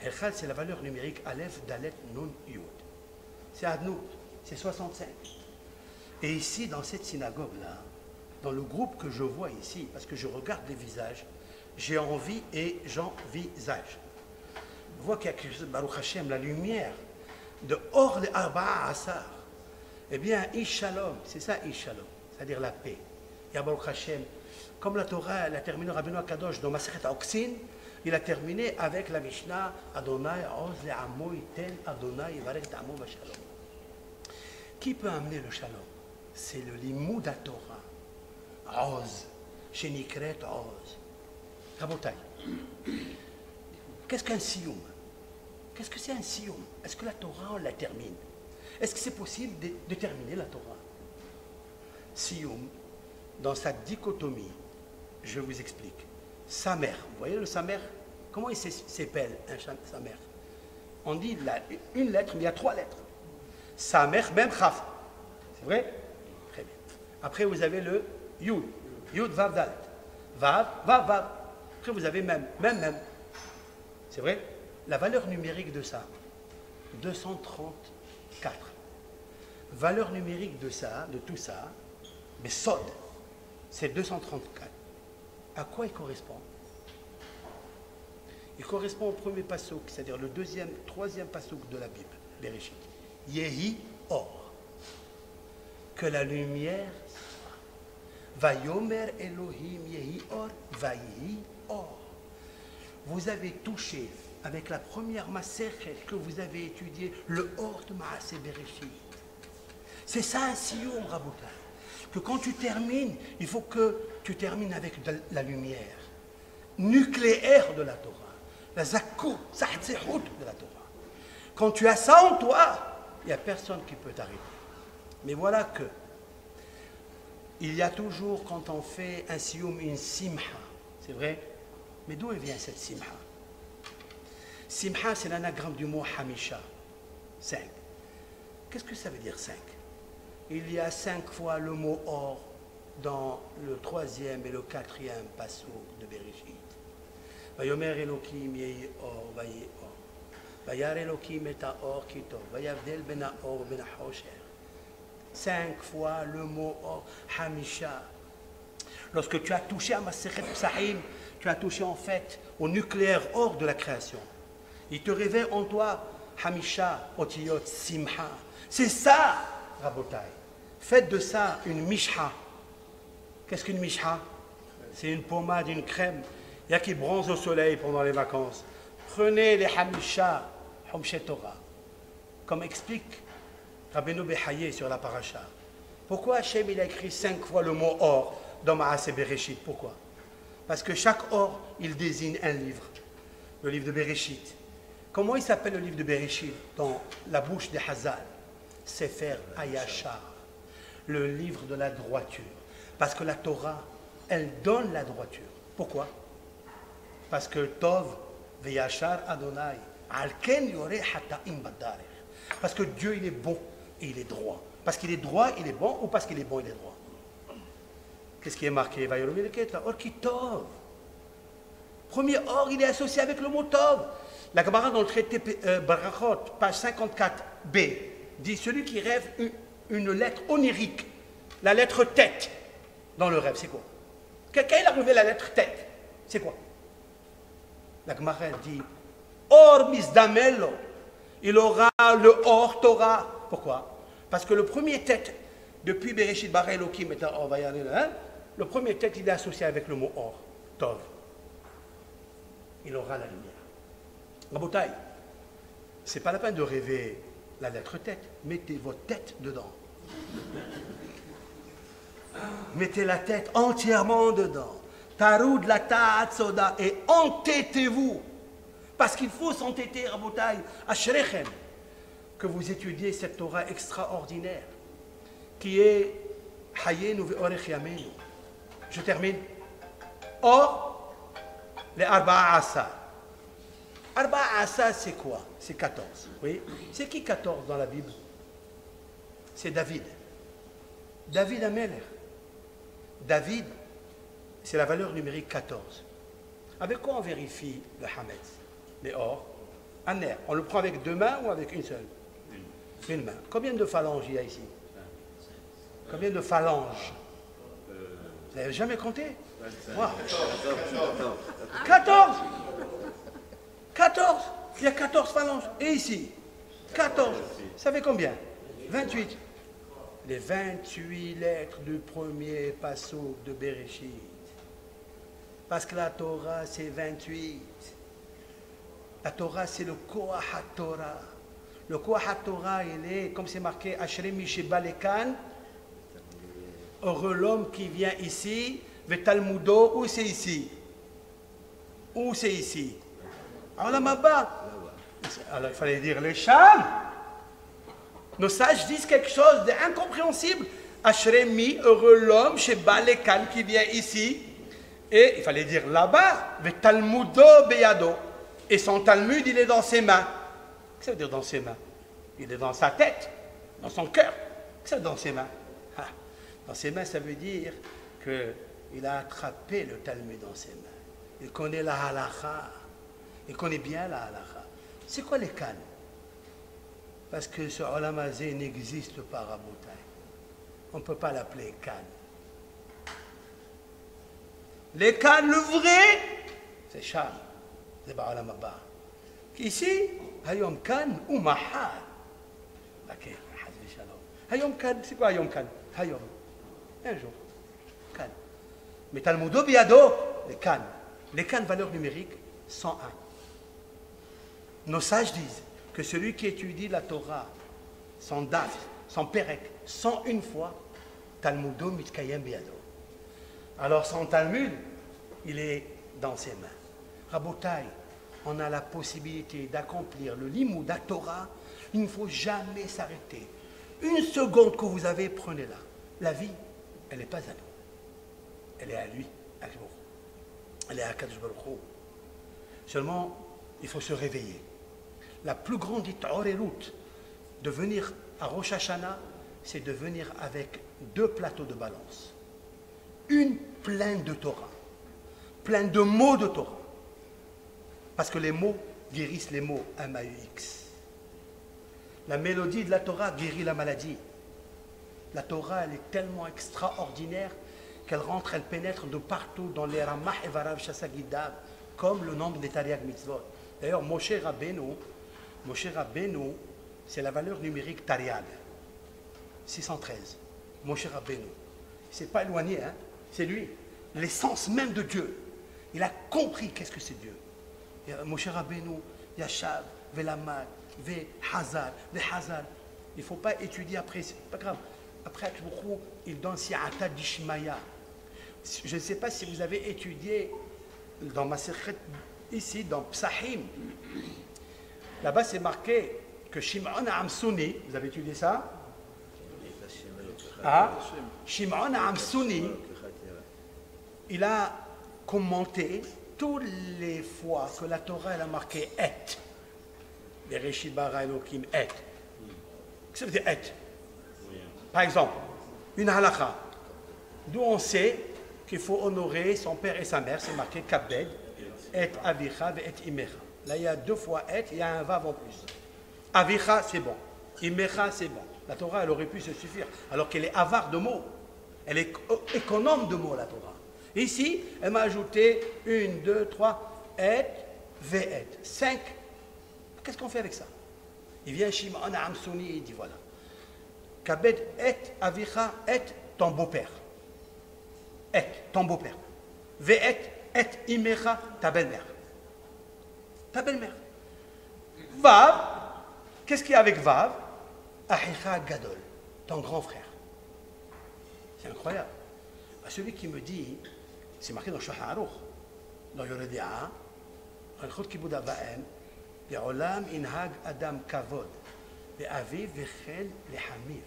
Hechal c'est la valeur numérique Aleph, Dalet, Nun, Yud. C'est Adnout, c'est 65. Et ici, dans cette synagogue-là, dans le groupe que je vois ici, parce que je regarde les visages, j'ai envie et j'envisage. Je vois qu'il y a quelque chose, Baruch Hashem, la lumière de hors les Arba'a Asar. Eh bien, Ish Shalom, c'est ça Ish Shalom, c'est-à-dire la paix. Et Baruch Hashem, comme la Torah, elle a terminé Rabbeinu Akadosh dans Masechet Oksin, il a terminé avec la Mishnah Adonai Oz le'amo iten Adonai yivarech ta'amo b'shalom. Qui peut amener le shalom? C'est le limud Torah. Oz, shenikret Oz. Rabotai. Qu'est-ce qu'un siyum? Qu'est-ce que c'est un siyum? Est-ce que la Torah, on la termine? Est-ce que c'est possible de terminer la Torah? Siyum, dans sa dichotomie, je vous explique. Samer, vous voyez le samer? Comment il s'appelle un samer? On dit une lettre, mais il y a 3 lettres. Samer, même chaf. C'est vrai? Très bien. Après, vous avez le yud. Yud, vav, dalet. Vav, vav, vav. Après, vous avez même. C'est vrai? La valeur numérique de ça, 234. Valeur numérique de ça, de tout ça, mais sod, c'est 234. À quoi il correspond? Il correspond au premier passouk, c'est-à-dire le troisième passouk de la Bible, Bereshit. Yehi or. Que la lumière soit. Vayomer Elohim Yehi or, Vayehi or. Vous avez touché avec la première Masechet que vous avez étudié le or de Maaseh Bereshit. C'est ça un siyum, Rabotai. que quand tu termines, il faut que tu termines avec de la lumière nucléaire de la Torah. La zakou, sahtzehut de la Torah. Quand tu as ça en toi, il n'y a personne qui peut t'arrêter. Mais voilà que, il y a toujours, quand on fait un sioum, une simha. C'est vrai? Mais d'où vient cette simha? Simha, c'est l'anagramme du mot hamisha. 5. Qu'est-ce que ça veut dire 5? Il y a 5 fois le mot or dans le 3e et le 4e passouk de Bereshit. Vayomer Elokim yehi or, vayi or. Vayar Elokim et or kitov. Vayavdel ben or ben hosher. 5 fois le mot or, hamisha. Lorsque tu as touché à Masechet Psahim, tu as touché en fait au nucléaire or de la création. Il te réveille en toi hamisha, otiyot, simha. C'est ça, Rabotai. Faites de ça une mishha. Qu'est-ce qu'une mishha? C'est une pommade, une crème. Il y a qui bronze au soleil pendant les vacances. Prenez les hamisha, homshe Torah. Comme explique Rabbeinu Behaye sur la paracha. Pourquoi Hachem il a écrit 5 fois le mot or dans Maaseh Bereshit? Pourquoi? Parce que chaque or, il désigne un livre. Le livre de Bereshit. Comment il s'appelle le livre de Bereshit dans la bouche des Hazal? Sefer Hayashar, le livre de la droiture. Parce que la Torah, elle donne la droiture. Pourquoi? Parce que Tov veyashar Adonai, alken yoreh hata'im badarech. Parce que Dieu, il est bon et il est droit. Parce qu'il est droit, il est bon, ou parce qu'il est bon, il est droit. Qu'est-ce qui est marqué? Or qui Tov. Premier or, il est associé avec le mot Tov. La Gemara dans le traité Barachot, page 54b, dit celui qui rêve une lettre onirique, la lettre tête dans le rêve, c'est quoi? Quelqu'un il a rêvé la lettre tête, c'est quoi? La Gemara dit or misdamello, il aura le or Torah. Pourquoi? Parce que le premier tête, depuis Bereshit bara Elokim et or vayarel, le premier tête il est associé avec le mot or, Tov. Il aura la lumière. Rabotai, c'est pas la peine de rêver la lettre tête. Mettez votre tête dedans. Mettez la tête entièrement dedans. Taroud la ta'at soda et entêtez-vous. Parce qu'il faut s'entêter, Rabotai, Ashrechem, que vous étudiez cette Torah extraordinaire qui est Hayenu ve'orech yamenu. Je termine. Or, les Arba'a Asa. Arba'a Asa, c'est quoi? C'est 14. Oui. C'est qui 14 dans la Bible? C'est David. David Amelech. David, c'est la valeur numérique 14. Avec quoi on vérifie le Hametz? Les or. Un air. On le prend avec 2 mains ou avec une seule? Une main. Combien de phalanges il y a ici? Combien de phalanges? Vous n'avez jamais compté? Wow. 14. 14. Il y a 14 phalanges. Et ici? 14. Ça fait combien? 28. Les 28 lettres du premier passouk de Bereshit. Parce que la Torah, c'est 28. La Torah, c'est le Koach HaTorah. Le Koach HaTorah, il est, comme c'est marqué, Ashrei mi sheba lekan, heureux l'homme qui vient ici, Vetalmudo, où c'est ici? Où c'est ici? Olam haba. Alors il fallait dire les Sham. Nos sages disent quelque chose d'incompréhensible. Ashrei mi, heureux l'homme, sheba lekan, qui vient ici. Et il fallait dire là-bas, Vetalmudo beyado. Et son Talmud, il est dans ses mains. Qu'est-ce que ça veut dire dans ses mains? Il est dans sa tête, dans son cœur. Qu'est-ce que ça veut dire dans ses mains? Ah, dans ses mains, ça veut dire qu'il a attrapé le Talmud dans ses mains. Il connaît la halakha. Il connaît bien la halakha. C'est quoi les cannes? Parce que ce olam hazé n'existe pas à Rabotai. On ne peut pas l'appeler canne. Les cannes, le vrai, c'est Sham. C'est Ba'alam Abba. Ici, Hayom Kan ou Mahal. Ok, Hazbi Shalom. Hayom Kan, c'est quoi Hayom Kan? Hayom. Un jour. Kan. Mais Talmudo Biado, les Kan. Les Kan, valeur numérique, 101. Nos sages disent que celui qui étudie la Torah, son daf, son perek, 101 fois, Talmudo mitkayem biyado. Alors son Talmud, il est dans ses mains. Rabotai, on a la possibilité d'accomplir le Limoud à Torah. Il ne faut jamais s'arrêter. Une seconde que vous avez, prenez-la. La vie, elle n'est pas à nous. Elle est à lui, à Kadosh. Elle est à Kadosh Baruch Hu. Seulement, il faut se réveiller. La plus grande route de venir à Rosh Hashanah, c'est de venir avec 2 plateaux de balance. Une pleine de Torah, pleine de mots de Torah. Parce que les mots guérissent les mots, M-A-U-X. La mélodie de la Torah guérit la maladie. La Torah, elle est tellement extraordinaire qu'elle rentre, elle pénètre de partout dans les Ramah et Varav Shasagidab, comme le nombre des Tariq Mitzvot. D'ailleurs, Moshe Rabbeinu, c'est la valeur numérique Tariag. 613. Moshe Rabbeinu. Il ne s'est pas éloigné, hein? C'est lui. L'essence même de Dieu. Il a compris qu'est-ce que c'est Dieu. Moshe Rabbeinu, Yashav, Velamad, Hazar. Il ne faut pas étudier après, c'est pas grave. Après, il donne Si'ata d'Ishmaya. Je ne sais pas si vous avez étudié dans ma secrète, ici, dans Psahim. Là-bas, c'est marqué que Shimon Amsouni, vous avez étudié ça? Ah, Shimon Amsouni, il a commenté toutes les fois que la Torah elle a marqué « et ». Bereshit bara Elokim « et ». Qu'est-ce que ça veut dire « et » ? Par exemple, une halakha, d'où on sait qu'il faut honorer son père et sa mère, c'est marqué « kabed » et avicha et imecha. Là, il y a 2 fois « et », il y a un vav en plus. Avicha, c'est bon. Imecha, c'est bon. La Torah, elle aurait pu se suffire, alors qu'elle est avare de mots. Elle est économe de mots, la Torah. Ici, elle m'a ajouté 1, 2, 3, et, ve'et. 5. Qu'est-ce qu'on fait avec ça? Il vient Shimon Amsouni, il dit voilà. Kabed et avicha et ton beau-père. Et ton beau-père. Ve'et et imecha ta belle-mère. Ta belle-mère. Vav, qu'est-ce qu'il y a avec Vav? Ahicha gadol, ton grand frère. C'est incroyable. Celui qui me dit, c'est marqué dans Shulchan Aruch, dans Yoredia, Alchot Kibud Ava'em, Be'olam inhag adam kavod, Be'aviv v'chel lehamiv.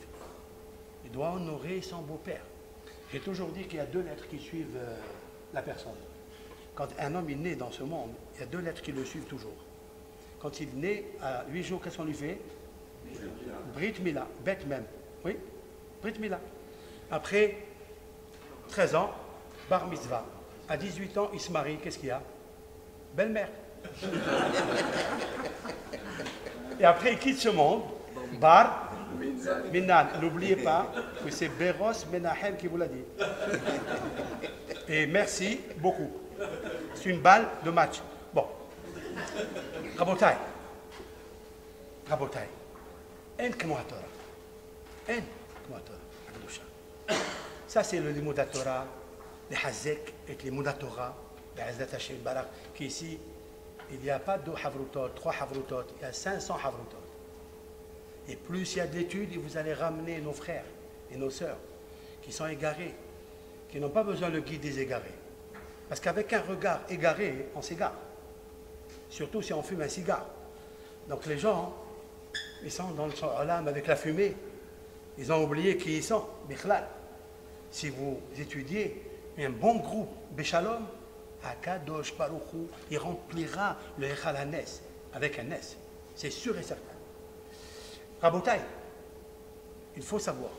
Il doit honorer son beau-père. J'ai toujours dit qu'il y a 2 lettres qui suivent la personne. Quand un homme est né dans ce monde, il y a 2 lettres qui le suivent toujours. Quand il est né, à 8 jours, qu'est-ce qu'on lui fait? Brit Mila, bête même. Oui, Brit Mila. Après 13 ans, Bar Mitzvah. À 18 ans, il se marie, qu'est-ce qu'il y a? Belle-mère. Et après, il quitte ce monde, Bar Minan. N'oubliez pas que c'est Beros Menahem qui vous l'a dit. Et merci beaucoup. C'est une balle de match. Bon. Rabotai. En kamo Torah. En kamo Torah. Ça, c'est le Limoud Torah, les Hazek et les Limoud Torah, les Hazdat Hashem Barak, qui ici, il n'y a pas 2 havrutot, 3 havrutot, il y a 500 havrutot. Et plus il y a d'études, et vous allez ramener nos frères et nos sœurs qui sont égarés, qui n'ont pas besoin de guide des égarés. Parce qu'avec un regard égaré, on s'égare. Surtout si on fume un cigare. Donc les gens, ils sont dans le olam avec la fumée. Ils ont oublié qui ils sont. Bichlal. Si vous étudiez un bon groupe, Béchalom, Akadosh Baruch Hu, il remplira le Echal HaNes avec un Nes. C'est sûr et certain. Rabotai, il faut savoir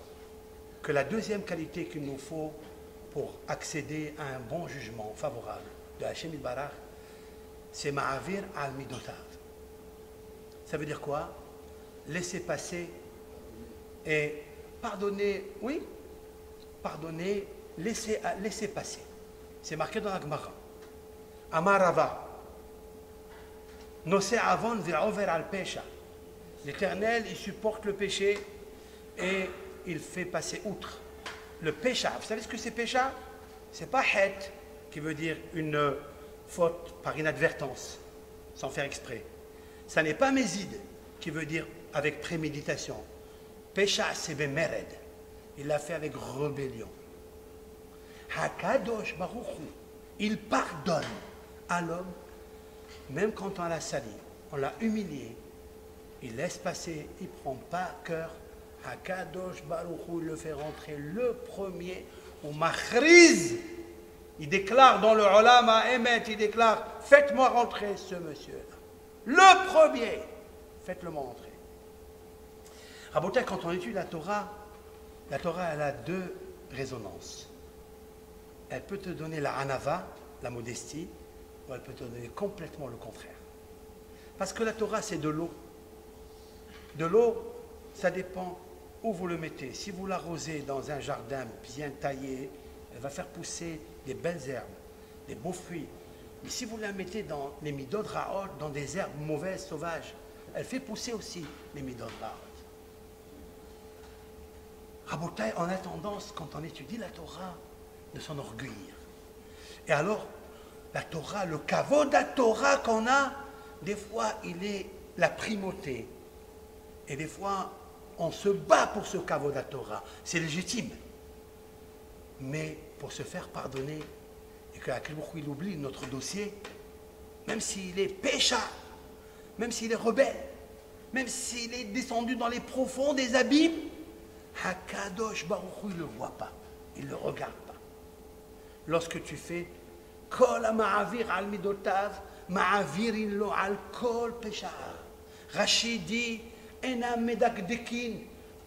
que la deuxième qualité qu'il nous faut pour accéder à un bon jugement favorable de Hashem Yitbarach, c'est Ma'avir al-Midotav. Ça veut dire quoi? Laisser passer et pardonner, oui, pardonner, laisser passer. C'est marqué dans la Gemara. Amarava. Nosé avon ve'over al pesha. L'Éternel, il supporte le péché et il fait passer outre. Le pécha, vous savez ce que c'est pécha? C'est pas het, qui veut dire une faute par inadvertance, sans faire exprès. Ça n'est pas mézid, qui veut dire avec préméditation. Pécha, c'est bemered. il l'a fait avec rébellion. Hakadosh Baruch Hu, il pardonne à l'homme, même quand on l'a sali, on l'a humilié, il laisse passer, il ne prend pas à cœur. Hakadosh Baruch Hu le fait rentrer le premier au Machriz. Il déclare dans le Olam Ha'emet, il déclare, faites-moi rentrer ce monsieur-là. Le premier, faites-le-moi rentrer. Rabotai, quand on étudie la Torah, elle a deux résonances. Elle peut te donner la anava, la modestie, ou elle peut te donner complètement le contraire. Parce que la Torah, c'est de l'eau. De l'eau, ça dépend où vous le mettez. Si vous l'arrosez dans un jardin bien taillé, elle va faire pousser des belles herbes, des beaux fruits. Mais si vous la mettez dans les midot ra'ot, dans des herbes mauvaises, sauvages, elle fait pousser aussi les midot ra'ot. Rabotai, on a tendance, quand on étudie la Torah, de s'enorgueillir. Et alors, la Torah, le kavod à Torah qu'on a, des fois, il est la primauté. Et des fois, on se bat pour ce kavod à Torah. C'est légitime. Mais pour se faire pardonner, et que il oublie notre dossier, même s'il est pécheur, même s'il est rebelle, même s'il est descendu dans les profonds des abîmes, Hakadosh Baruch Hu, il ne le voit pas, il ne le regarde pas. Lorsque tu fais Kol ha'ma'avir al midotav, ma'avirin lo al kol pécheur. Rachid dit, Enam medakdekin,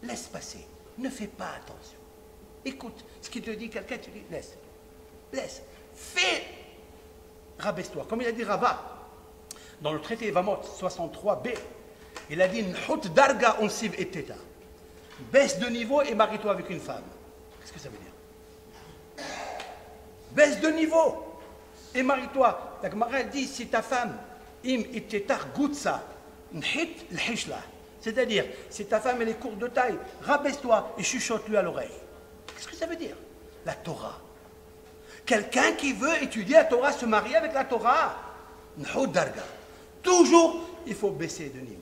laisse passer, ne fais pas attention. Écoute ce qu'il te dit, quelqu'un te dit, laisse, laisse, fais, rabaisse-toi. Comme il a dit Rabat, dans le traité Evamot 63b, il a dit, N'hut darga onsiv eteta. Baisse de niveau et marie-toi avec une femme. Qu'est-ce que ça veut dire? Baisse de niveau et marie-toi. La Gemara dit, si ta femme, im itetar gutsa, nhit l'hishla. C'est-à-dire, si ta femme elle est courte de taille, rabaisse-toi et chuchote-lui à l'oreille. Qu'est-ce que ça veut dire? La Torah. Quelqu'un qui veut étudier la Torah, se marier avec la Torah, n'hut darga. Toujours, il faut baisser de niveau.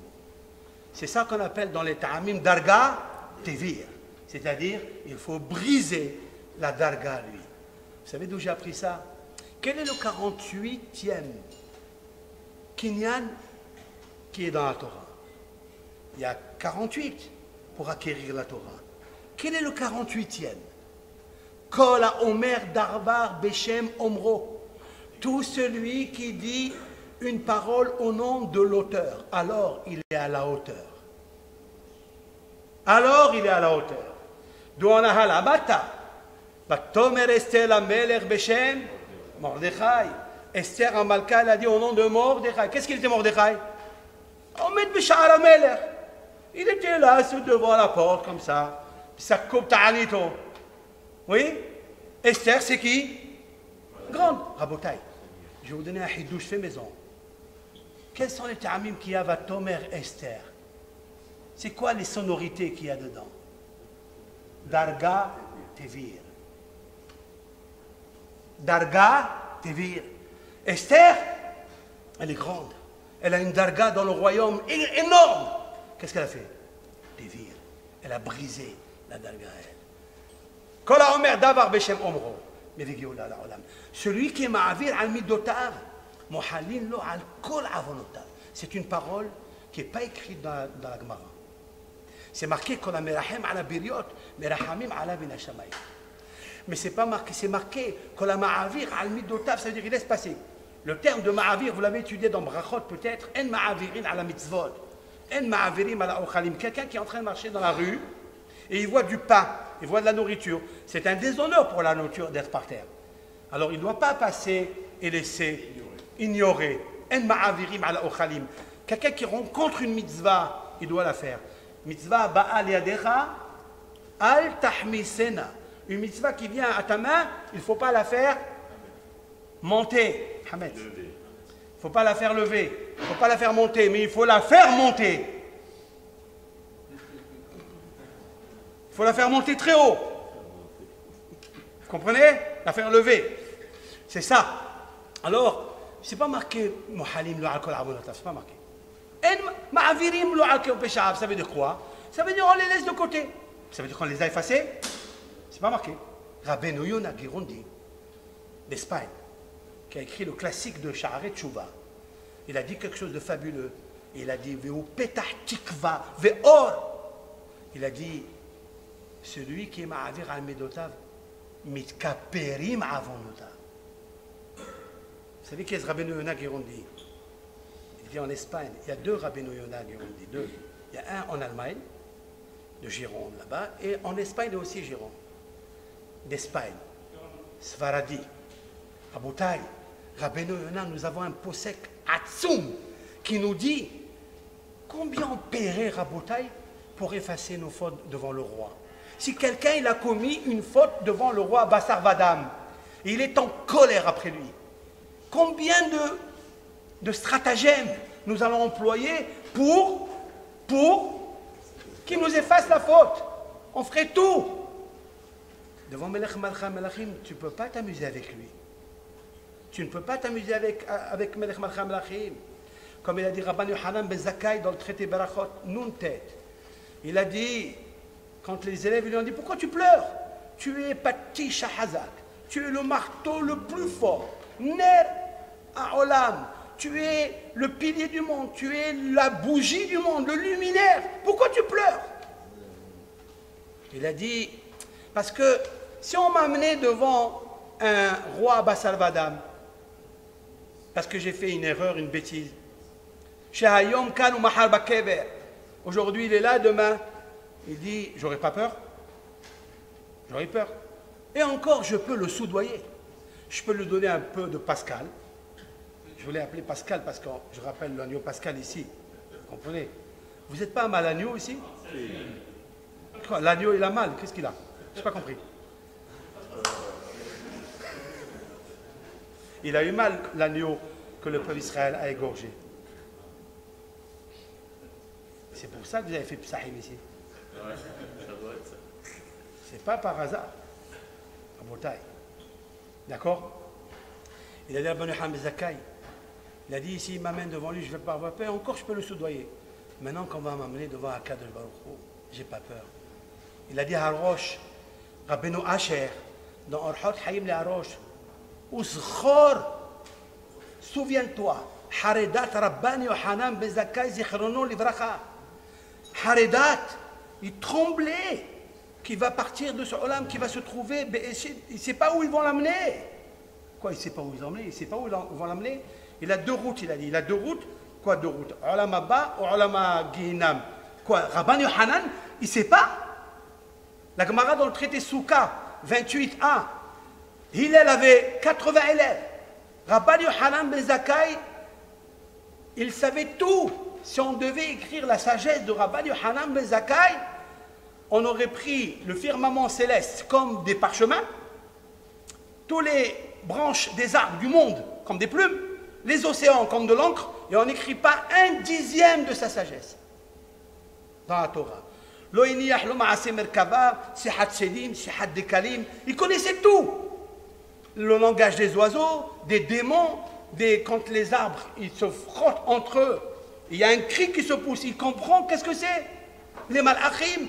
C'est ça qu'on appelle dans les ta'amim darga, tevir. C'est-à-dire, il faut briser la darga, lui. Vous savez d'où j'ai appris ça? Quel est le 48e kinyan qui est dans la Torah? Il y a 48 pour acquérir la Torah. Quel est le 48e? Kol ha'omer darbar beshem omro. Tout celui qui dit une parole au nom de l'auteur, alors il est à la hauteur. Alors il est à la hauteur. D'où on a halabata. Batomer Esther la Melech Beshem Mordechai. Esther en Malka, elle a dit au nom de Mordechai. Qu'est-ce qu'il était Mordechai? Omed Bishar Melech. Il était là, devant la porte, comme ça. Sa coupe ta'anito. Oui? Esther, c'est qui? Grande. Rabotai. Je vais vous donner un hidouche fait maison. Quels sont les ta'amim qu'il y a à Tomer Esther? C'est quoi les sonorités qu'il y a dedans? Darga, Tevir. Darga, Tevir. Esther, elle est grande. Elle a une darga dans le royaume énorme. Qu'est-ce qu'elle a fait? Tevir. Elle a brisé la darga. Kol ha'omer davar beshem omro. Celui qui est ma'avir al midotav, mohalin lo al kol avonotav. C'est une parole qui n'est pas écrite dans la Gemara. C'est marqué Kol ha'merahem ala biriot, merahamim ala bin hashamayim. Mais c'est pas marqué, c'est marqué Kol ha'ma'avir al midotav, ça veut dire qu'il laisse passer. Le terme de ma'avir, vous l'avez étudié dans Brachot peut-être, en ma'avirin ala mitzvot, en ma'avirim ala ochalim. Quelqu'un qui est en train de marcher dans la rue et il voit du pain, il voit de la nourriture. C'est un déshonneur pour la nourriture d'être par terre. Alors il ne doit pas passer et laisser ignorer. En ma'avirim ala ochalim. Quelqu'un qui rencontre une mitzvah, il doit la faire. Mitzvah ba'al yadecha al tahmisena. Une mitzvah qui vient à ta main, il ne faut pas la faire monter. Hamed. Il ne faut pas la faire lever. Il ne faut pas la faire monter, mais il faut la faire monter. Il faut la faire monter très haut. Vous comprenez? La faire lever. C'est ça. Alors, ce n'est pas marqué Mohalim lo alkol avonatav, ce n'est pas marqué. En ma'avirim lo alkol peshav, ça veut dire quoi? Ça veut dire on les laisse de côté. Ça veut dire qu'on les a effacés? C'est pas marqué. Rabbeinu Yonah Girondi, d'Espagne, qui a écrit le classique de Sha'arei Tshuva. Il a dit quelque chose de fabuleux. Il a dit Veu petah tikva ve'or. Il a dit celui qui est ma'avir al medotav mitkaperim avonotav. Vous savez qui est ce Rabbeinu Yonah Girondi? Il dit en Espagne, il y a deux Rabbeinu Yonah Girondi, deux. Il y a un en Allemagne, de Gironde là-bas, et en Espagne, il y a aussi Gironde. D'Espagne, Svaradi, Raboutaï, Rabbeinu Yonah, nous avons un posek Atsoum qui nous dit combien on paierait Raboutaï pour effacer nos fautes devant le roi. Si quelqu'un il a commis une faute devant le roi Bassar Vadam, et il est en colère après lui, combien de stratagèmes nous allons employer pour qu'il nous efface la faute? On ferait tout. Devant Melech Malcha Melachim, tu ne peux pas t'amuser avec lui. Tu ne peux pas t'amuser avec Melech Malcha Melachim. Comme il a dit Rabban Yochanan ben Zakkai dans le traité Berachot, Nun Tet. Il a dit, quand les élèves lui ont dit, pourquoi tu pleures? Tu es Pati Shahazak. Tu es le marteau le plus fort. Ner Ha'olam. Tu es le pilier du monde. Tu es la bougie du monde, le luminaire. Pourquoi tu pleures? Il a dit, parce que si on m'a amené devant un roi Bassar Vadam, parce que j'ai fait une erreur, une bêtise, aujourd'hui il est là, demain, il dit, j'aurais pas peur? J'aurais peur. Et encore, je peux le soudoyer. Je peux lui donner un peu de Pascal. Je voulais appeler Pascal parce que je rappelle l'agneau Pascal ici. Vous comprenez? Vous n'êtes pas un mal agneau ici? L'agneau il a mal, qu'est-ce qu'il a? Je n'ai pas compris. Il a eu mal, l'agneau que le peuple d'Israël a égorgé. C'est pour ça que vous avez fait Psahim ici. Ouais, ça doit être ça. C'est pas par hasard. À Botaï. D'accord? Il a dit à Rabban Yochanan ben Zakkai, il a dit ici, il m'amène devant lui, je ne vais pas avoir peur, encore je peux le soudoyer. Maintenant qu'on va m'amener devant Akadosh Baruch Hu, j'ai pas peur. Il a dit à Harosh, Rabbeinu Asher, dans Orhot Hayim le Harosh, Uzchor, souviens-toi, Haredat Rabban Yochanan ben Zakkai Zichrono Livracha. Haredat, il tremblait qu'il va partir de ce olam, qu'il va se trouver, il ne sait pas où ils vont l'amener. Quoi, il ne sait pas où ils vont l'amener? Il ne sait pas où ils vont l'amener? Il a deux routes, il a dit. Il a deux routes. Quoi, deux routes? Olam Abba ou Olam Gihinam. Quoi, Rabban Yochanan, il ne sait pas? La Gemara dans le traité Souka, 28a, Hillel avait 80 élèves. Rabban Yochanan ben Zakkai, il savait tout. Si on devait écrire la sagesse de Rabban Yochanan ben Zakkai, on aurait pris le firmament céleste comme des parchemins, tous les branches des arbres du monde comme des plumes, les océans comme de l'encre, et on n'écrit pas un dixième de sa sagesse dans la Torah. Il connaissait tout. Le langage des oiseaux, des démons, quand les arbres ils se frottent entre eux, il y a un cri qui se pousse, il comprend qu'est-ce que c'est. Les malachim,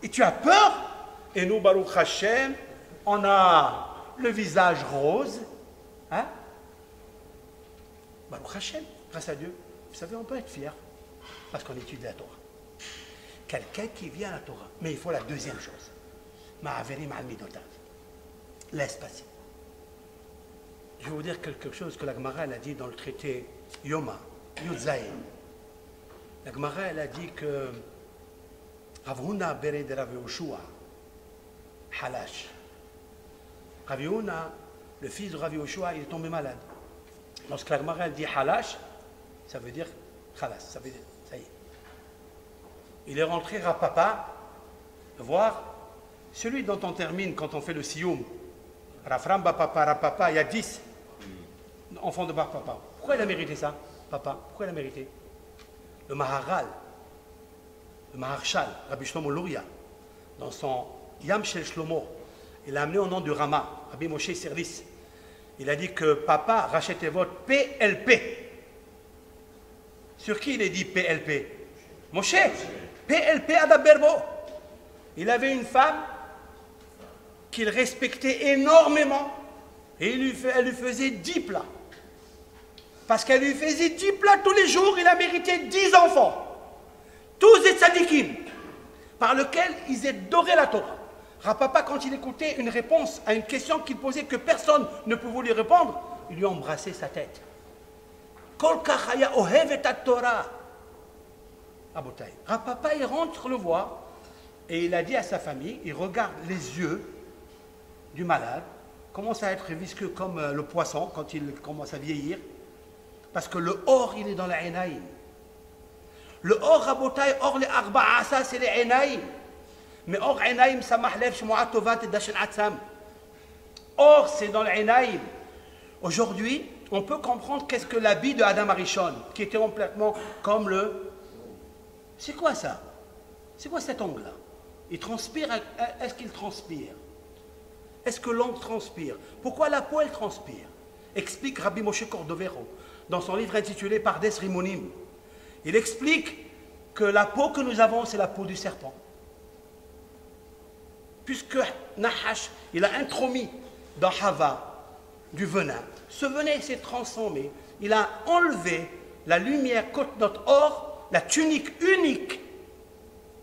et tu as peur. Et nous, Baruch Hashem, on a le visage rose. Hein? Baruch Hashem, grâce à Dieu. Vous savez, on peut être fier parce qu'on étudie la Torah. Quelqu'un qui vient à la Torah. Mais il faut la deuxième chose. Ma'averim al midotav. Laisse passer. Je vais vous dire quelque chose que la Gemara a dit dans le traité Yoma, Yudzaï. La Gemara elle a dit que Rav Huna bere de Rav Yoshua, Halash. Rav Huna, le fils de Rav Yoshua, il est tombé malade. Lorsque la Gemara elle dit Halash, ça veut dire Khalas, ça veut dire ça y est. Il est rentré à papa voir celui dont on termine quand on fait le Sioum. Rafram Bapapa, Rapapa, il y a 10 enfants de Bapapa. Pourquoi il a mérité ça, papa? Pourquoi il a mérité? Le Maharal, le Maharshal, Rabbi Shlomo Luria, dans son Yam Shel Shlomo, il a amené au nom du Rama, Rabbi Moshe Sirlis. Il a dit que papa rachetez votre PLP. Sur qui il est dit PLP? Moshe. PLP Adaberbo. Il avait une femme qu'il respectait énormément. Et elle lui faisait 10 plats. Parce qu'elle lui faisait 10 plats tous les jours, il a mérité 10 enfants. Tous des tzadikim, par lesquels ils adoraient la Torah. Rapapa, quand il écoutait une réponse à une question qu'il posait que personne ne pouvait lui répondre, il lui embrassait sa tête. Kol kachaya ohevet Torah. Rapapa, il rentre le voir et il a dit à sa famille, il regarde les yeux du malade, commence à être visqueux comme le poisson quand il commence à vieillir, parce que le or, il est dans la enaïm. Le or, Rabotai, or les arba'a, ça c'est les enaïm. Mais or enaïm, ça mahlef, shmu'a tovat et dashen atzam. Or, c'est dans l'enaïm. Aujourd'hui, on peut comprendre qu'est-ce que l'habit de Adam Arishon, qui était complètement comme le... C'est quoi ça? C'est quoi cet ongle-là? Il transpire, est-ce qu'il transpire? Est-ce que l'ongle transpire? Pourquoi la peau, elle transpire? Explique Rabbi Moshe Cordovero dans son livre intitulé Pardes Rimonim. Il explique que la peau que nous avons, c'est la peau du serpent. Puisque Nahash, il a intromis dans Hava du venin. Ce venin s'est transformé. Il a enlevé la lumière côté notre or, la tunique unique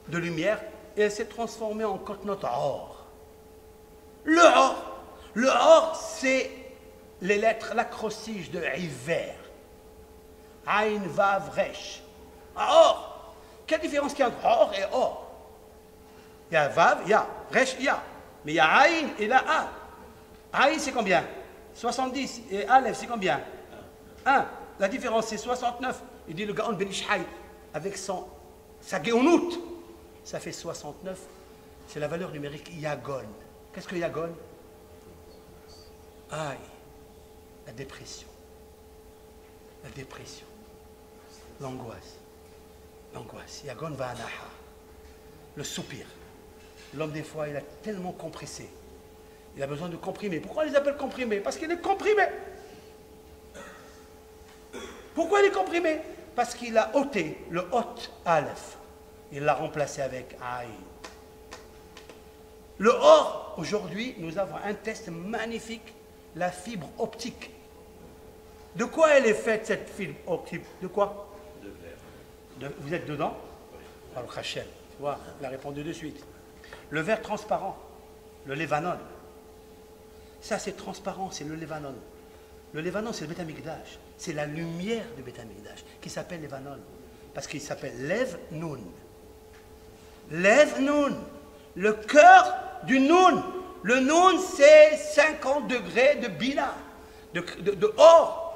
de lumière, et elle s'est transformée en côté notre or. Le or, c'est les lettres, l'acrostiche de Iver. Aïn, Vav, Resh. Or, quelle différence qu'il y a entre or et or? Il y a Vav, il y a Resh, il y a. Mais il y a Aïn et la A. Aïn, c'est combien? 70. Et Aleph, c'est combien? 1. La différence, c'est 69. Il dit le Gaon Ben Ishhaï, avec sa Géonout, ça fait 69. C'est la valeur numérique Yagon. Qu'est-ce que Yagon? Aïe, la dépression. La dépression. L'angoisse. L'angoisse. Yagon va anaha. Le soupir. L'homme, des fois, il a tellement compressé. Il a besoin de comprimer. Pourquoi on les appelle comprimés? Parce qu'il est comprimé. Pourquoi il est comprimé? Parce qu'il a ôté le hot Aleph. Il l'a remplacé avec Aïn. Le or, aujourd'hui, nous avons un test magnifique, la fibre optique. De quoi elle est faite, cette fibre optique? De quoi? De verre. Vous êtes dedans? Alors, Rachel, tu vois, il a répondu de suite. Le verre transparent, le Lévanon. Ça, c'est transparent, c'est le Lévanon. Le Lévanon, c'est le Beth Amikdash. C'est la lumière du Beth Amikdash qui s'appelle Lévanon. Parce qu'il s'appelle Lev Nun. Lev Nun. Le cœur du Nun. Le Nun, c'est 50 degrés de Bina, de or.